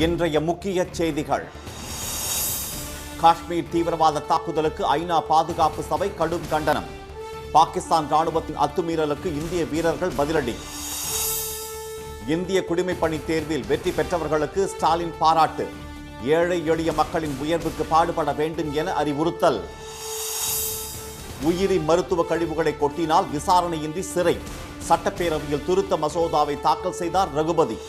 இன்றைய முக்கிய செய்திகள். காஷ்மீர் தீவிரவாத தாக்குதலுக்கு ஐநா பாதுகாப்பு சபை கடும் கண்டனம். பாகிஸ்தான் ராணுவத்தின் அத்துமீறலுக்கு இந்திய வீரர்கள் பதிலடி. இந்திய குடிமைப்பணி தேர்வில் வெற்றி பெற்றவர்களுக்கு ஸ்டாலின் பாராட்டு. ஏழை எளிய மக்களின் உயர்வுக்கு பாடுபட வேண்டும் என அறிவுறுத்தல். உயிரி மருத்துவ கழிவுகளை கொட்டினால் விசாரணையின்றி சிறை. சட்டப்பேரவையில் திருத்த மசோதாவை தாக்கல் செய்தார் ரகுபதி.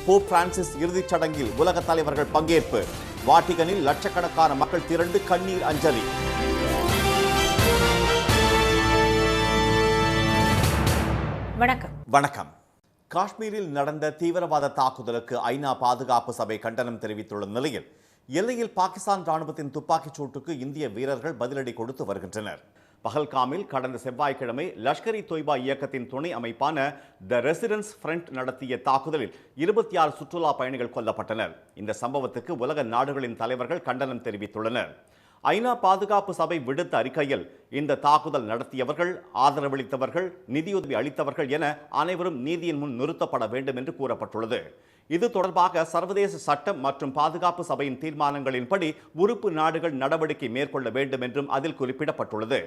போப் பிரான்சிஸ் இறுதிச் சடங்கில் உலக தலைவர்கள் பங்கேற்பு. வாட்டிகனில் லட்சக்கணக்கான மக்கள் திரண்டு கண்ணீர் அஞ்சலி. வணக்கம். காஷ்மீரில் நடந்த தீவிரவாத தாக்குதலுக்கு ஐநா பாதுகாப்பு சபை கண்டனம் தெரிவித்துள்ள நிலையில் எல்லையில் பாகிஸ்தான் ராணுவத்தின் துப்பாக்கிச் சூட்டுக்கு இந்திய வீரர்கள் பதிலடி கொடுத்து வருகின்றனர். பஹல்காமில் கடந்த செவ்வாய்க்கிழமை லஷ்கர்-இ தொய்பா இயக்கத்தின் துணை அமைப்பான த ரெசிடென்ஸ் ஃப்ரண்ட் நடத்திய தாக்குதலில் 26 சுற்றுலா பயணிகள் கொல்லப்பட்டனர். இந்த சம்பவத்துக்கு உலக நாடுகளின் தலைவர்கள் கண்டனம் தெரிவித்துள்ளனர். ஐநா பாதுகாப்பு சபை விடுத்த அறிக்கையில் இந்த தாக்குதல் நடத்தியவர்கள், ஆதரவளித்தவர்கள், நிதியுதவி அளித்தவர்கள் என அனைவரும் நீதியின் முன் நிறுத்தப்பட வேண்டும் என்று கூறப்பட்டுள்ளது. இது தொடர்பாக சர்வதேச சட்டம் மற்றும் பாதுகாப்பு சபையின் தீர்மானங்களின்படி உறுப்பு நாடுகள் நடவடிக்கை மேற்கொள்ள வேண்டும் என்றும் அதில் குறிப்பிடப்பட்டுள்ளது.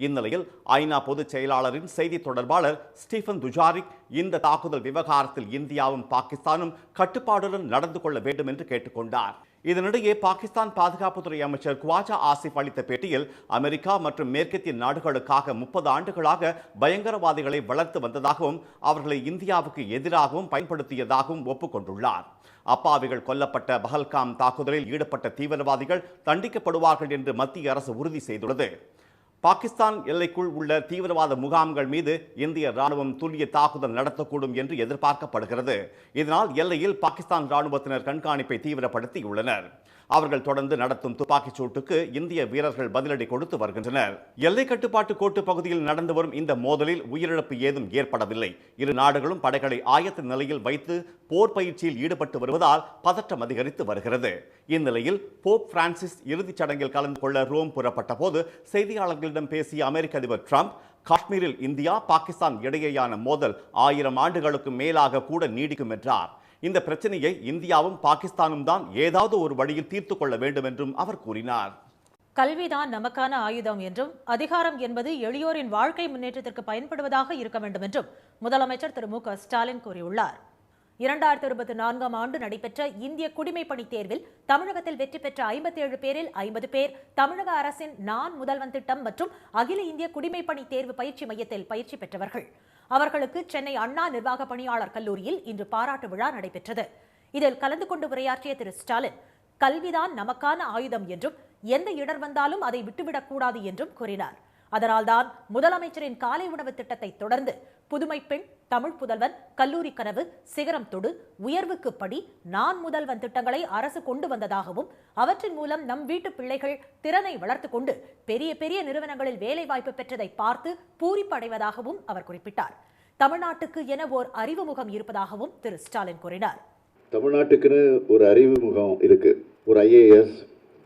இந்நிலையில் ஐநா பொதுச் செயலாளரின் செய்தி தொடர்பாளர் ஸ்டீஃபன் துஜாரிக் இந்த தாக்குதல் விவகாரத்தில் இந்தியாவும் பாகிஸ்தானும் கட்டுப்பாடுடன் நடந்து கொள்ள வேண்டும் என்று கேட்டுக்கொண்டார். இதனிடையே பாகிஸ்தான் பாதுகாப்புத்துறை அமைச்சர் குவாஜா ஆசிப் அளித்த பேட்டியில் அமெரிக்கா மற்றும் மேற்கத்திய நாடுகளுக்காக 30 ஆண்டுகளாக பயங்கரவாதிகளை வளர்த்து வந்ததாகவும் அவர்களை இந்தியாவுக்கு எதிராகவும் பயன்படுத்தியதாகவும் ஒப்புக்கொண்டுள்ளார். அப்பாவிகள் கொல்லப்பட்ட பஹல்காம் தாக்குதலில் ஈடுபட்ட தீவிரவாதிகள் தண்டிக்கப்படுவார்கள் என்று மத்திய அரசு உறுதி செய்துள்ளது. பாகிஸ்தான் எல்லைக்குள் உள்ள தீவிரவாத முகாம்கள் மீது இந்திய ராணுவம் துல்லிய தாக்குதல் நடத்தக்கூடும் என்று எதிர்பார்க்கப்படுகிறது. இதனால் எல்லையில் பாகிஸ்தான் ராணுவத்தினர் கண்காணிப்பை தீவிரப்படுத்தியுள்ளனர். அவர்கள் தொடர்ந்து நடத்தும் துப்பாக்கிச் சூட்டுக்கு இந்திய வீரர்கள் பதிலடி கொடுத்து வருகின்றனர். எல்லை கட்டுப்பாட்டு கோட்டு பகுதியில் நடந்து வரும் இந்த மோதலில் உயிரிழப்பு ஏதும் ஏற்படவில்லை. இரு நாடுகளும் படைகளை ஆயத்த நிலையில் வைத்து போர் பயிற்சியில் ஈடுபட்டு வருவதால் பதற்றம் அதிகரித்து வருகிறது. இந்நிலையில் போப் பிரான்சிஸ் இறுதிச் சடங்கில் கலந்து கொள்ள ரோம் புறப்பட்ட போது செய்தியாளர்களிடம் பேசிய அமெரிக்க அதிபர் டிரம்ப், காஷ்மீரில் இந்தியா பாகிஸ்தான் இடையேயான மோதல் 1000 ஆண்டுகளுக்கு மேலாக கூட நீடிக்கும் என்றார். இந்த பிரச்சனையை இந்தியாவும் பாகிஸ்தானும் தான் ஏதாவது ஒரு வழியில் தீர்த்து கொள்ள வேண்டும் என்றும் அவர் கூறினார். கல்விதான் நமக்கான ஆயுதம் என்றும் அதிகாரம் என்பது எளியோரின் வாழ்க்கை முன்னேற்றத்திற்கு பயன்படுவதாக இருக்க வேண்டும் என்றும் முதலமைச்சர் திரு மு.க. ஸ்டாலின் கூறியுள்ளார். 2024ஆம் ஆண்டு நடைபெற்ற இந்திய குடிமைப்பணி தேர்வில் தமிழகத்தில் வெற்றி பெற்ற 57 பேரில் 50 பேர் தமிழக அரசின் நான் முதல்வன் திட்டம் மற்றும் அகில இந்திய குடிமைப்பணி தேர்வு பயிற்சி மையத்தில் பயிற்சி பெற்றவர்கள். அவர்களுக்கு சென்னை அண்ணா நிர்வாக பணியாளர் கல்லூரியில் இன்று பாராட்டு விழா நடைபெற்றது. இதில் கலந்து கொண்டு உரையாற்றிய திரு ஸ்டாலின், கல்விதான் நமக்கான ஆயுதம் என்றும் எந்த இடர் வந்தாலும் அதை விட்டுவிடக்கூடாது என்றும் கூறினார். அதனால்தான் முதலமைச்சரின் காலை உணவு திட்டத்தை தொடர்ந்து புதுமை பெண், தமிழ் புதல்வன், கல்லூரி கனவு, சிகரம் தொடு, உயர்வுக்கு படி, நான் முதல்வன் திட்டங்களை அரசு கொண்டு வந்ததாகவும் அவற்றின் மூலம் நம் வீட்டு பிள்ளைகள் திறனை வளர்த்து கொண்டு பெரிய பெரிய நிறுவனங்களில் வேலை வாய்ப்பு பெற்றதை பார்த்து பூரிப்படைவதாகவும் அவர் குறிப்பிட்டார். தமிழ்நாட்டுக்கு என ஓர் அறிவு முகம் இருப்பதாகவும் திரு ஸ்டாலின் கூறினார். தமிழ்நாட்டுக்குன்னு ஒரு அறிவு முகம் இருக்கு. ஒரு IAS,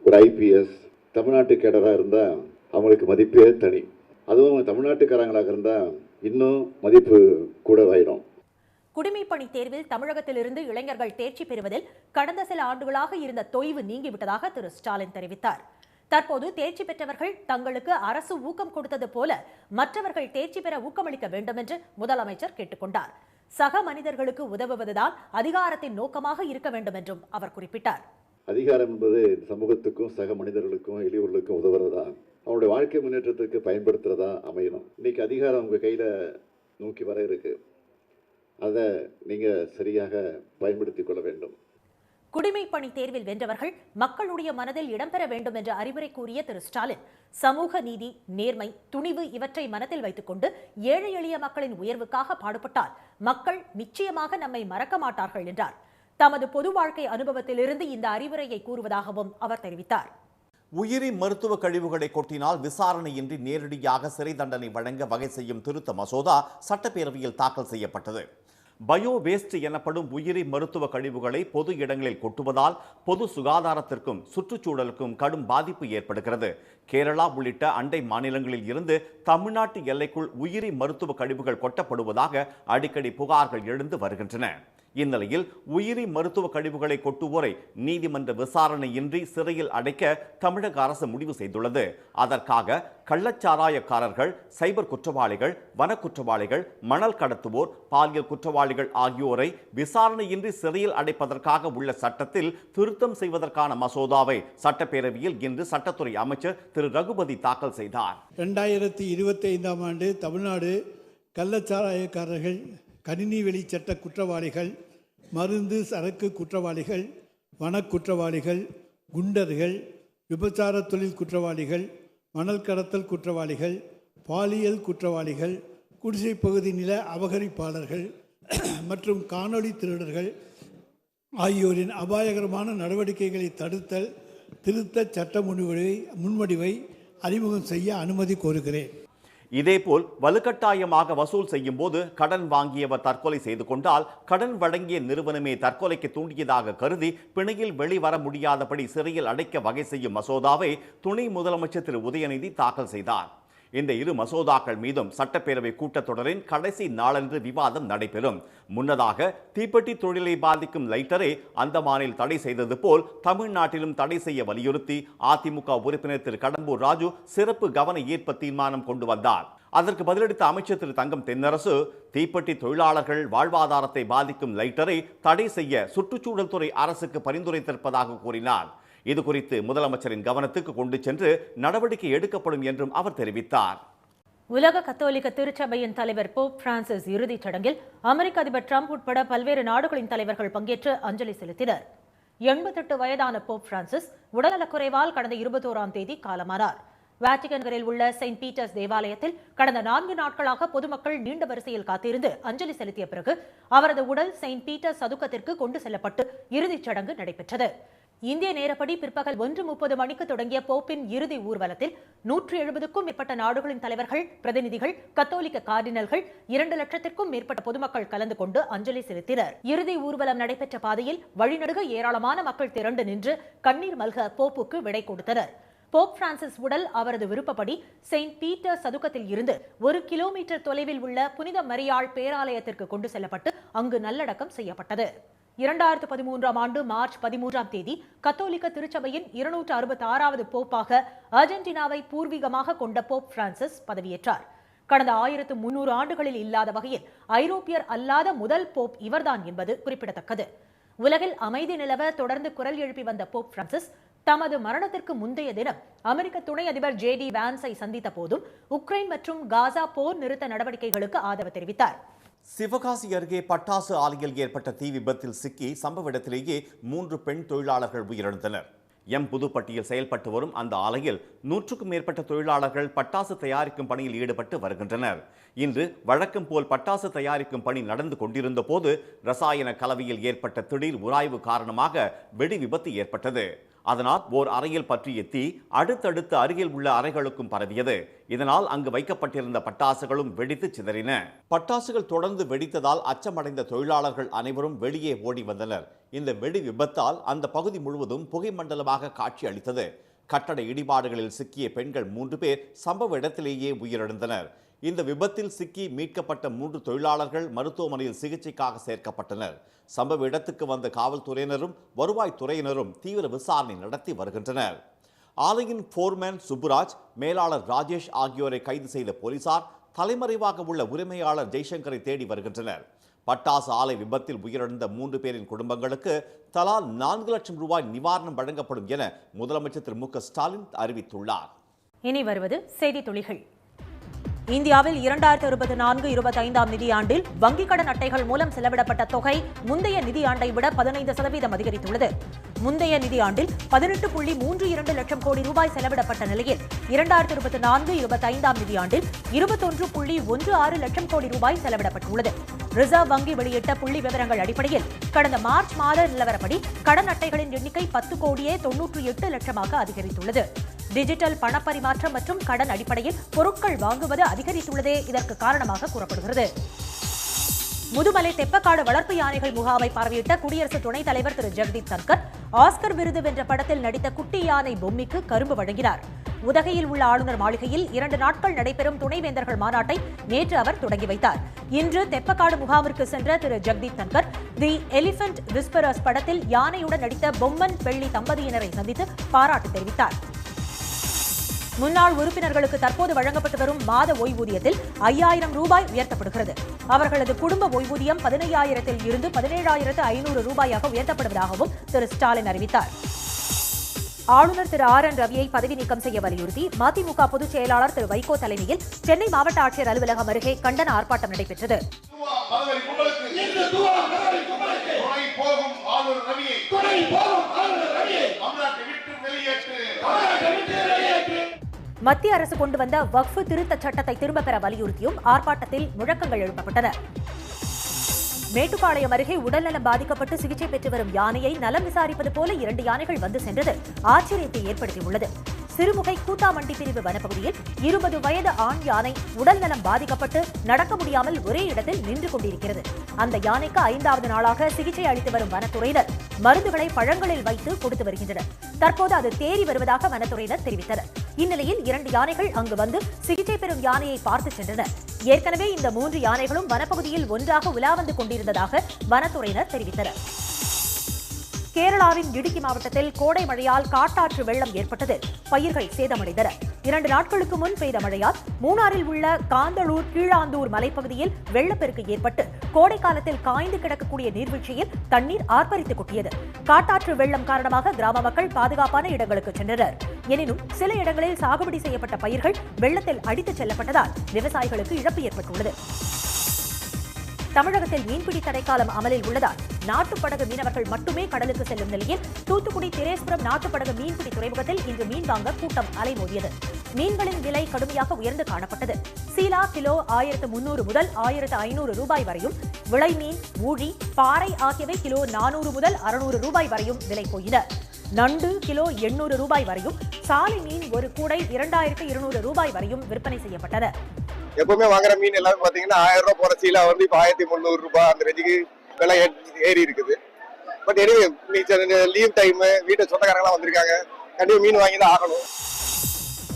ஒரு IPS தமிழ்நாட்டு கேடரா இருந்தா அவங்களுக்கு மதிப்பே தனி. அதுவும் தமிழ்நாட்டுக்காரங்களாக இருந்தா இன்னும் மதிப்பு கூட ஆயிடும். குடிமைப்பணி தேர்வில் தமிழகத்திலிருந்து இளைஞர்கள் தேர்ச்சி பெறுவதில் கடந்த சில ஆண்டுகளாக இருந்த தொய்வு நீங்கிவிட்டதாக திரு ஸ்டாலின் தெரிவித்தார். தற்போது தேர்ச்சி பெற்றவர்கள் தங்களுக்கு அரசு ஊக்கம் கொடுத்தது போல மற்றவர்கள் தேர்ச்சி பெற ஊக்கமளிக்க வேண்டும் என்று முதலமைச்சர் கேட்டுக்கொண்டார். சக மனிதர்களுக்கு உதவுவதுதான் அதிகாரத்தின் நோக்கமாக இருக்க வேண்டும் என்றும் அவர் குறிப்பிட்டார். அதிகாரம் என்பது சமூகத்துக்கும் சக மனிதர்களுக்கும் எளியவர்களுக்கும் உதவுறதா, அவனுடைய வாழ்க்கை முன்னேற்றத்துக்கு பயன்படுத்துறதா அமையணும். இன்னைக்கு அதிகாரம் உங்கள் கையில் நோக்கி வர இருக்கு. அதை நீங்கள் சரியாக பயன்படுத்தி கொள்ள வேண்டும். குடிமைப்பணி தேர்வில் வென்றவர்கள் மக்களுடைய மனதில் இடம்பெற வேண்டும் என்ற அறிவுரை கூறிய திரு ஸ்டாலின், சமூக நீதி, நேர்மை, துணிவு இவற்றை மனதில் வைத்துக் கொண்டு ஏழை எளிய மக்களின் உயர்வுக்காக பாடுபட்டால் மக்கள் நிச்சயமாக நம்மை மறக்க மாட்டார்கள் என்றார். தமது பொது வாழ்க்கை அனுபவத்திலிருந்து இந்த அறிவுரையை கூறுவதாகவும் அவர் தெரிவித்தார். உயிரி மருத்துவ கழிவுகளை கொட்டினால் விசாரணையின்றி நேரடியாக சிறை தண்டனை வழங்க வகை செய்யும் திருத்த மசோதா சட்டப்பேரவையில் தாக்கல் செய்யப்பட்டது. பயோ வேஸ்ட் எனப்படும் உயிரி மருத்துவ கழிவுகளை பொது இடங்களில் கொட்டுவதால் பொது சுகாதாரத்திற்கும் சுற்றுச்சூழலுக்கும் கடும் பாதிப்பு ஏற்படுகிறது. கேரளா உள்ளிட்ட அண்டை மாநிலங்களில் இருந்து தமிழ்நாட்டு எல்லைக்குள் உயிரி மருத்துவ கழிவுகள் கொட்டப்படுவதாக அடிக்கடி புகார்கள் எழுந்து வருகின்றன. இந்நிலையில் உயிரி மருத்துவ கழிவுகளை கொட்டுவோரை நீதிமன்ற விசாரணையின்றி சிறையில் அடைக்க தமிழக அரசு முடிவு செய்துள்ளது. அதற்காக கள்ளச்சாராயக்காரர்கள், சைபர் குற்றவாளிகள், வன குற்றவாளிகள், மணல் கடத்துவோர், பாலியல் குற்றவாளிகள் ஆகியோரை விசாரணையின்றி சிறையில் அடைப்பதற்காக உள்ள சட்டத்தில் திருத்தம் செய்வதற்கான மசோதாவை சட்டப்பேரவையில் இன்று சட்டத்துறை அமைச்சர் திரு ரகுபதி தாக்கல் செய்தார். 2025ஆம் ஆண்டு தமிழ்நாடு கள்ளச்சாராயக்காரர்கள், கணினி வெளி சட்ட குற்றவாளிகள், மருந்து சரக்கு குற்றவாளிகள், வனக்குற்றவாளிகள், குண்டர்கள், விபச்சார தொழில் குற்றவாளிகள், மணல் கடத்தல் குற்றவாளிகள், பாலியல் குற்றவாளிகள், குடிசை பகுதி நில அபகரிப்பாளர்கள் மற்றும் காணொளி திருடர்கள் ஆகியோரின் அபாயகரமான நடவடிக்கைகளை தடுத்தல் திருத்த சட்ட முன்வடிவை அறிமுகம் செய்ய அனுமதி கோருகிறேன். இதேபோல் வலுக்கட்டாயமாக வசூல் செய்யும் போது கடன் வாங்கியவர் தற்கொலை செய்து கொண்டால் கடன் வழங்கிய நிறுவனமே தற்கொலைக்கு தூண்டியதாக கருதி பிணையில் வெளிவர முடியாதபடி சிறையில் அடைக்க வகை செய்யும் மசோதாவை துணை முதலமைச்சர் திரு உதயநிதி தாக்கல் செய்தார். இந்த இரு மசோதாக்கள் மீதும் சட்டப்பேரவை கூட்டத்தொடரின் கடைசி நாளன்று விவாதம் நடைபெறும். முன்னதாக தீப்பெட்டி தொழிலை பாதிக்கும் லைட்டரை அந்தமானில் தடை செய்தது போல் தமிழ்நாட்டிலும் தடை செய்ய வலியுறுத்தி அதிமுக உறுப்பினர் திரு கடம்பூர் ராஜு சிறப்பு கவன ஈர்ப்பு தீர்மானம் கொண்டு வந்தார். அதற்கு பதிலளித்த அமைச்சர் திரு தங்கம் தென்னரசு, தீப்பெட்டி தொழிலாளர்கள் வாழ்வாதாரத்தை பாதிக்கும் லைட்டரை தடை செய்ய சுற்றுச்சூழல் துறை அரசுக்கு பரிந்துரைத்திருப்பதாக கூறினார். இது குறித்து முதலமைச்சரின் கவனத்துக்கு கொண்டு சென்று நடவடிக்கை எடுக்கப்படும் என்றும் அவர் தெரிவித்தார். உலக கத்தோலிக்க திருச்சபையின் தலைவர் போப் பிரான்சிஸ் இறுதிச் சடங்கில் அமெரிக்க அதிபர் டிரம்ப் உட்பட பல்வேறு நாடுகளின் தலைவர்கள் பங்கேற்று அஞ்சலி செலுத்தினர். 88 வயதான போப் பிரான்சிஸ் உடல்நலக்குறைவால் கடந்த 21ஆம் தேதி காலமானார். வாட்டிகன் நகரில் உள்ள செயின்ட் பீட்டர்ஸ் தேவாலயத்தில் கடந்த 4 நாட்களாக பொதுமக்கள் நீண்ட வரிசையில் காத்திருந்து அஞ்சலி செலுத்திய பிறகு அவரது உடல் செயின்ட் பீட்டர்ஸ் சதுக்கத்திற்கு கொண்டு செல்லப்பட்டு இறுதிச் சடங்கு நடைபெற்றது. இந்திய நேரப்படி பிற்பகல் 1:30 மணிக்கு தொடங்கிய போப்பின் இறுதி ஊர்வலத்தில் 170க்கும் மேற்பட்ட நாடுகளின் தலைவர்கள், பிரதிநிதிகள், கத்தோலிக்க கார்டினல்கள், 2 லட்சத்திற்கும் மேற்பட்ட பொதுமக்கள் கலந்து கொண்டு அஞ்சலி செலுத்தினர். இறுதி ஊர்வலம் நடைபெற்ற பாதையில் வழிநடுக ஏராளமான மக்கள் திரண்டு நின்று கண்ணீர் மல்க போப்புக்கு விடை கொடுத்தனர். போப் பிரான்சிஸ் உடல் அவரது விருப்பப்படி செயின்ட் பீட்டர் சதுக்கத்தில் இருந்து 1 கிலோமீட்டர் தொலைவில் உள்ள புனித மரியாள் பேராலயத்திற்கு கொண்டு செல்லப்பட்டு அங்கு நல்லடக்கம் செய்யப்பட்டது. 2013ஆம் ஆண்டு மார்ச் 13ஆம் தேதி கத்தோலிக்க திருச்சபையின் 266வது போப்பாக அர்ஜென்டினாவை பூர்வீகமாக கொண்ட போப் பிரான்சிஸ் பதவியேற்றார். கடந்த 1300 ஆண்டுகளில் இல்லாத வகையில் ஐரோப்பியர் அல்லாத முதல் போப் இவர்தான் என்பது குறிப்பிடத்தக்கது. உலகில் அமைதி நிலவ தொடர்ந்து குரல் எழுப்பி வந்த போப் பிரான்சிஸ் தமது மரணத்திற்கு முந்தைய தினம் அமெரிக்க துணை அதிபர் JD வான்ஸை சந்தித்த போதும் உக்ரைன் மற்றும் காசா போர் நிறுத்த நடவடிக்கைகளுக்கு ஆதரவு தெரிவித்தார். சிவகாசி அருகே பட்டாசு ஆலையில் ஏற்பட்ட தீ விபத்தில் சிக்கி சம்பவ இடத்திலேயே 3 பெண் தொழிலாளர்கள் உயிரிழந்தனர். புதுப்பட்டியில் செயல்பட்டு வரும் அந்த ஆலையில் 100க்கும் மேற்பட்ட தொழிலாளர்கள் பட்டாசு தயாரிக்கும் பணியில் ஈடுபட்டு வருகின்றனர். இன்று வழக்கம் போல் பட்டாசு தயாரிக்கும் பணி நடந்து கொண்டிருந்த போது ரசாயன கலவையில் ஏற்பட்ட திடீர் உராய்வு காரணமாக வெடி விபத்து ஏற்பட்டது. அதனால் ஓர் அறையில் பற்றிய தீ அடுத்தடுத்து அருகில் உள்ள அறைகளுக்கும் பரவியது. இதனால் அங்கு வைக்கப்பட்டிருந்த பட்டாசுகளும் வெடித்து சிதறின. பட்டாசுகள் தொடர்ந்து வெடித்ததால் அச்சமடைந்த தொழிலாளர்கள் அனைவரும் வெளியே ஓடி வந்தனர். இந்த வெடி விபத்தால் அந்த பகுதி முழுவதும் புகை மண்டலமாக காட்சி அளித்தது. கட்டட இடிபாடுகளில் சிக்கிய பெண்கள் 3 பேர் சம்பவ இடத்திலேயே உயிரிழந்தனர். இந்த விபத்தில் சிக்கி மீட்கப்பட்ட 3 தொழிலாளர்கள் மருத்துவமனையில் சிகிச்சைக்காக சேர்க்கப்பட்டனர். சம்பவ இடத்துக்கு வந்த காவல்துறையினரும் வருவாய்த்துறையினரும் தீவிர விசாரணை நடத்தி வருகின்றனர். ஆலையின் போர்மேன் சுப்புராஜ், மேலாளர் ராஜேஷ் ஆகியோரை கைது செய்த போலீசார் தலைமறைவாக உள்ள உரிமையாளர் ஜெய்சங்கரை தேடி வருகின்றனர். பட்டாசு ஆலை விபத்தில் உயிரிழந்த 3 பேரின் குடும்பங்களுக்கு தலா 4 லட்சம் ரூபாய் நிவாரணம் வழங்கப்படும் என முதலமைச்சர் திரு மு க ஸ்டாலின் அறிவித்துள்ளார். இனி வருவது செய்தி துளிகள். இந்தியாவில் 2024-25ஆம் நிதியாண்டில் வங்கிக் கடன் அட்டைகள் மூலம் செலவிடப்பட்ட தொகை முந்தைய நிதியாண்டை விட 15% அதிகரித்துள்ளது. முந்தைய நிதியாண்டில் 18.32 லட்சம் கோடி ரூபாய் செலவிடப்பட்ட நிலையில் 2024-25ஆம் நிதியாண்டில் 21.16 லட்சம் கோடி ரூபாய் செலவிடப்பட்டுள்ளது. ரிசர்வ் வங்கி வெளியிட்ட புள்ளி விவரங்கள் அடிப்படையில் கடந்த மார்ச் மாத நிலவரப்படி கடன் அட்டைகளின் எண்ணிக்கை 10.98 லட்சமாக அதிகரித்துள்ளது. டிஜிட்டல் பணப்பரிமாற்றம் மற்றும் கடன் அடிப்படையில் பொருட்கள் வாங்குவது அதிகரித்துள்ளதே இதற்கு காரணமாக கூறப்படுகிறது. முதுமலை தெப்பக்காடு வளர்ப்பு யானைகள் முகாமை பார்வையிட்ட குடியரசு துணைத் தலைவர் திரு ஜெகதீப் தன்கர் ஆஸ்கர் விருது வென்ற படத்தில் நடித்த குட்டி யானை பொம்மிக்கு கரும்பு வழங்கினார். உதகையில் உள்ள ஆளுநர் மாளிகையில் 2 நாட்கள் நடைபெறும் துணைவேந்தர்கள் மாநாட்டை நேற்று அவர் தொடங்கி வைத்தார். இன்று தெப்பக்காடு முகாமிற்கு சென்ற திரு ஜெகதீப் தன்கர் தி எலிபென்ட் விஸ்பரர்ஸ் படத்தில் யானையுடன் நடித்த பொம்மன் பெள்ளி தம்பதியினரை சந்தித்து பாராட்டு தெரிவித்தார். முன்னாள் உறுப்பினர்களுக்கு தற்போது வழங்கப்பட்டு வரும் மாத ஓய்வூதியத்தில் 5000 ரூபாய் உயர்த்தப்படுகிறது. அவர்களது குடும்ப ஓய்வூதியம் 15,000 இருந்து 17,500 ரூபாயாக உயர்த்தப்படுவதாகவும் திரு ஸ்டாலின் அறிவித்தார். ஆளுநர் திரு RN ரவியை பதவி நீக்கம் செய்ய வலியுறுத்தி மதிமுக பொதுச் செயலாளர் திரு வைகோ தலைமையில் சென்னை மாவட்ட ஆட்சியர் அலுவலகம் அருகே கண்டன ஆர்ப்பாட்டம் நடைபெற்றது. மத்திய அரசு கொண்டு வந்த வக்ஃப் திருத்தச் சட்டத்தை திரும்பப் பெற வலியுறுத்தியும் ஆர்ப்பாட்டத்தில் முழக்கங்கள் எழுப்பப்பட்டன. மேட்டுப்பாளையம் அருகே உடல்நலம் பாதிக்கப்பட்டு சிகிச்சை பெற்று வரும் யானையை நலம் விசாரிப்பது போல 2 யானைகள் வந்து சென்றது ஆச்சரியத்தை ஏற்படுத்தியுள்ளது. சிறுமுகை கூத்தாமண்டி பிரிவு வனப்பகுதியில் 20 வயது ஆண் யானை உடல்நலம் பாதிக்கப்பட்டு நடக்க முடியாமல் ஒரே இடத்தில் நின்று கொண்டிருக்கிறது. அந்த யானைக்கு 5வது நாளாக சிகிச்சை அளித்து வரும் வனத்துறையினர் மருந்துகளை பழங்களில் வைத்து கொடுத்து வருகின்றனர். தற்போது அது தேறி வருவதாக வனத்துறையினர் தெரிவித்தனர். இந்நிலையில் 2 யானைகள் அங்கு வந்து சிகிச்சை பெறும் யானையை பார்த்து சென்றனர். ஏற்கனவே இந்த 3 யானைகளும் வனப்பகுதியில் ஒன்றாக உலா வந்து கொண்டிருந்ததாக வனத்துறையினர் தெரிவித்தனர். கேரளாவின் இடுக்கி மாவட்டத்தில் கோடை மழையால் காட்டாற்று வெள்ளம் ஏற்பட்டது. பயிர்கள் சேதமடைந்தன. 2 நாட்களுக்கு முன் பெய்த மழையால் மூணாறில் உள்ள காந்தளூர் கீழாந்தூர் மலைப்பகுதியில் வெள்ளப்பெருக்கு ஏற்பட்டு கோடை காலத்தில் காய்ந்து கிடக்கக்கூடிய நீர்வீழ்ச்சியில் தண்ணீர் ஆர்ப்பரித்து கொட்டியது. காட்டாற்று வெள்ளம் காரணமாக கிராம மக்கள் பாதுகாப்பான இடங்களுக்கு சென்றனர். எனினும் சில இடங்களில் சாகுபடி செய்யப்பட்ட பயிர்கள் வெள்ளத்தில் அடித்துச் செல்லப்பட்டதால் விவசாயிகளுக்கு இழப்பு ஏற்பட்டுள்ளது. தமிழகத்தில் மீன்பிடி தடைக்காலம் அமலில் உள்ளதால் நாட்டுப்படகு மீனவர்கள் மட்டுமே கடலுக்கு செல்லும் நிலையில் தூத்துக்குடி திரேஸ்புரம் நாட்டுப்படகு மீன்பிடி துறைமுகத்தில் இன்று மீன் வாங்க கூட்டம் அலைமோதியது. மீன்களின் விலை கடுமையாக உயர்ந்து காணப்பட்டது. சீலா கிலோ 1300 முதல் 1500 ரூபாய் வரையும், விளை மீன், ஊழி, பாறை ஆகியவை கிலோ 400 முதல் 600 ரூபாய் வரையும் விலை போயின. நண்டு கிலோ 800 ரூபாய் வரையும், சாலை மீன் ஒரு கூடை 2200 ரூபாய் வரையும் விற்பனை செய்யப்பட்டன. எப்பவுமே வாங்குற மீன் எல்லாரும் பாத்தீங்கன்னா 1000 ரூபாய் போற சீலா வந்து இப்ப 1300 ரூபாய் அந்த ரேஞ்சுக்கு விலை ஏறி இருக்குது. பட் எனவே லீவ் டைம் வீட்டை சொந்தக்காரங்களாம் வந்திருக்காங்க, கண்டிப்பா மீன் வாங்கி தான் ஆகணும்.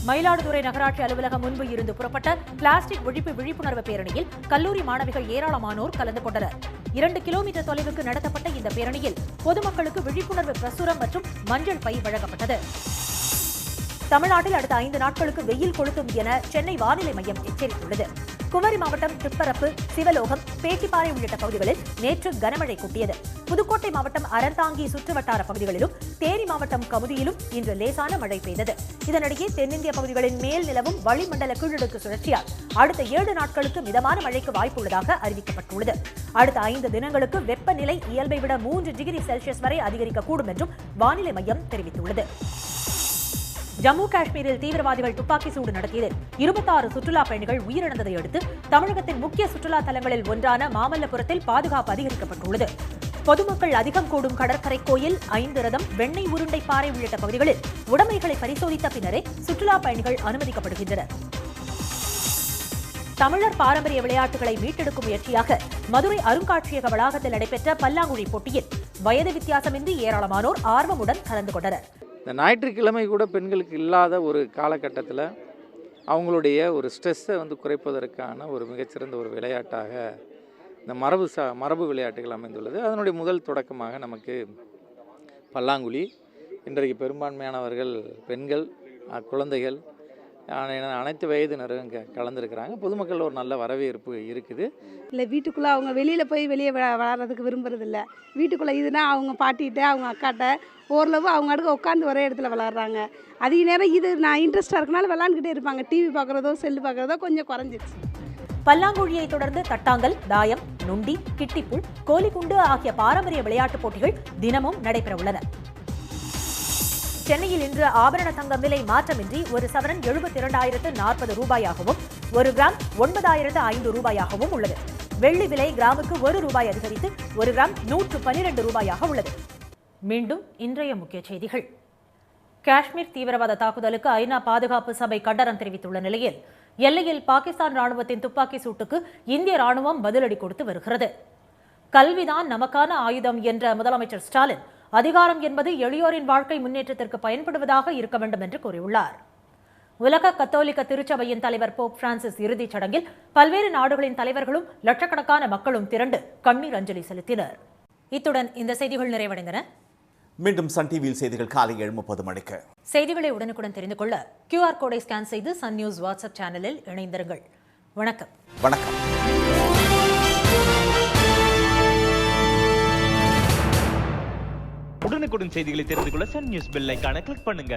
மயிலாடுதுறை நகராட்சி அலுவலகம் முன்பு இருந்து புறப்பட்ட பிளாஸ்டிக் ஒழிப்பு விழிப்புணர்வு பேரணியில் கல்லூரி மாணவிகள் ஏராளமானோர் கலந்து கொண்டனர். 2 கிலோமீட்டர் தொலைவுக்கு நடத்தப்பட்ட இந்த பேரணியில் பொதுமக்களுக்கு விழிப்புணர்வு பிரசுரம் மற்றும் மஞ்சள் பை வழங்கப்பட்டது. தமிழ்நாட்டில் அடுத்த 5 நாட்களுக்கு வெயில் கொளுத்தும் என சென்னை வானிலை மையம் எச்சரித்துள்ளது. குமரி மாவட்டம் திப்பரப்பு, சிவலோகம், பேச்சிப்பாறை உள்ளிட்ட பகுதிகளில் நேற்று கனமழை கொட்டியது. புதுக்கோட்டை மாவட்டம் அறந்தாங்கி சுற்றுவட்டார பகுதிகளிலும், தேனி மாவட்டம் கமுதியிலும் இன்று லேசான மழை பெய்தது. இதனிடையே தென்னிந்திய பகுதிகளின் மேல் நிலவும் வளிமண்டல கீழடுக்கு சுழற்சியால் அடுத்த 7 நாட்களுக்கு மிதமான மழைக்கு வாய்ப்புள்ளதாக அறிவிக்கப்பட்டுள்ளது. அடுத்த 5 தினங்களுக்கு வெப்பநிலை இயல்பை விட 3 டிகிரி செல்சியஸ் வரை அதிகரிக்கக்கூடும் என்றும் வானிலை மையம் தெரிவித்துள்ளது. ஜம்மு காஷ்மீரில் தீவிரவாதிகள் துப்பாக்கி சூடு நடத்தியதில் 26 சுற்றுலா பயணிகள் உயிரிழந்ததை அடுத்து தமிழகத்தின் முக்கிய சுற்றுலா தலங்களில் ஒன்றான மாமல்லபுரத்தில் பாதுகாப்பு அதிகரிக்கப்பட்டுள்ளது. பொதுமக்கள் அதிகம் கூடும் கடற்கரை கோயில், 5 ரதம், வெண்ணெய் உருண்டை பாறை உள்ளிட்ட பகுதிகளில் உடைமைகளை பரிசோதித்த பின்னரே சுற்றுலா பயணிகள் அனுமதிக்கப்படுகின்றனர். தமிழர் பாரம்பரிய விளையாட்டுகளை மீட்டெடுக்கும் முயற்சியாக மதுரை அருங்காட்சியக வளாகத்தில் நடைபெற்ற பல்லாங்குழி போட்டியில் வயது வித்தியாசமின்றி ஏராளமானோர் ஆர்வமுடன் கலந்து கொண்டனர். இந்த ஞாயிற்றுக்கிழமை கூட பெண்களுக்கு இல்லாத ஒரு காலகட்டத்தில் அவங்களுடைய ஒரு ஸ்ட்ரெஸ்ஸை குறைப்பதற்கான ஒரு மிகச்சிறந்த ஒரு விளையாட்டாக இந்த மரபு விளையாட்டுகள் அமைந்துள்ளது. அதனுடைய முதல் தொடக்கமாக நமக்கு பல்லாங்குழி. இன்றைக்கு பெரும்பான்மையானவர்கள் பெண்கள், குழந்தைகள், அனைத்து வயதினரும் கலந்துருக்கிறாங்க. பொதுமக்கள் ஒரு நல்ல வரவேற்பு இருக்குது. இல்லை வீட்டுக்குள்ளே அவங்க வெளியில் போய் வெளியே விளாட்றதுக்கு விரும்புறதில்ல. வீட்டுக்குள்ளே இதுனா அவங்க பாட்டிகிட்ட அவங்க அக்காட்ட ஓரளவு அவங்க அடுக்க உட்காந்து ஒரே இடத்துல விளாட்றாங்க. அதிக நேரம் இது நான் இன்ட்ரெஸ்ட்டாக இருக்கனால விளாண்டுக்கிட்டே இருப்பாங்க. டிவி பார்க்குறதோ செல்லு பார்க்குறதோ கொஞ்சம் குறைஞ்சிருச்சு. பல்லாங்குழியை தொடர்ந்து தட்டாங்கல், தாயம், நொண்டி, கிட்டிப்புள், கோலிக்குண்டு ஆகிய பாரம்பரிய விளையாட்டுப் போட்டிகள் தினமும் நடைபெறவுள்ளன. சென்னையில் இன்று ஆபரண தங்கம் விலை மாற்றமின்றி ஒரு சவரன் 72,040 ரூபாயாகவும், 1 கிராம் 9,500 ரூபாயாகவும் உள்ளது. வெள்ளி விலை கிராமுக்கு 1 ரூபாய் அதிகரித்து 1 கிராம் 112 ரூபாயாக உள்ளது. மீண்டும் இன்றைய முக்கிய செய்திகள். காஷ்மீர் தீவிரவாத தாக்குதலுக்கு ஐநா பாதுகாப்பு சபை கண்டனம் தெரிவித்துள்ள நிலையில் எல்லையில் பாகிஸ்தான் ராணுவத்தின் துப்பாக்கி சூட்டுக்கு இந்திய ராணுவம் பதிலடி கொடுத்து வருகிறது. கல்விதான் நமக்கான ஆயுதம் என்ற முதலமைச்சர் ஸ்டாலின் அதிகாரம் என்பது எளியோரின் வாழ்க்கை முன்னேற்றத்திற்கு பயன்படுவதாக இருக்க வேண்டும் என்று கூறியுள்ளார். உலக கத்தோலிக்க திருச்சபையின் தலைவர் போப் பிரான்சிஸ் இறுதிச் சடங்கில் பல்வேறு நாடுகளின் தலைவர்களும் லட்சக்கணக்கான மக்களும் திரண்டு கண்ணீர் அஞ்சலி செலுத்தினர். இத்துடன் இந்த செய்திகள் நிறைவடைந்தன. மீண்டும் சன் டிவியில் செய்திகள் காலை 7:30 மணிக்கு. செய்திகளை உடனுக்குடன் தெரிந்து கொள்ள QR கோடை ஸ்கேன் செய்து சன் நியூஸ் வாட்ஸ்அப் சேனலில் இணைந்திருங்கள். வணக்கம். வணக்கம். உடனுக்குடன் செய்திகளை தெரிந்து கொள்ள சன் நியூஸ் பெல் ஐகானை கிளிக் பண்ணுங்க.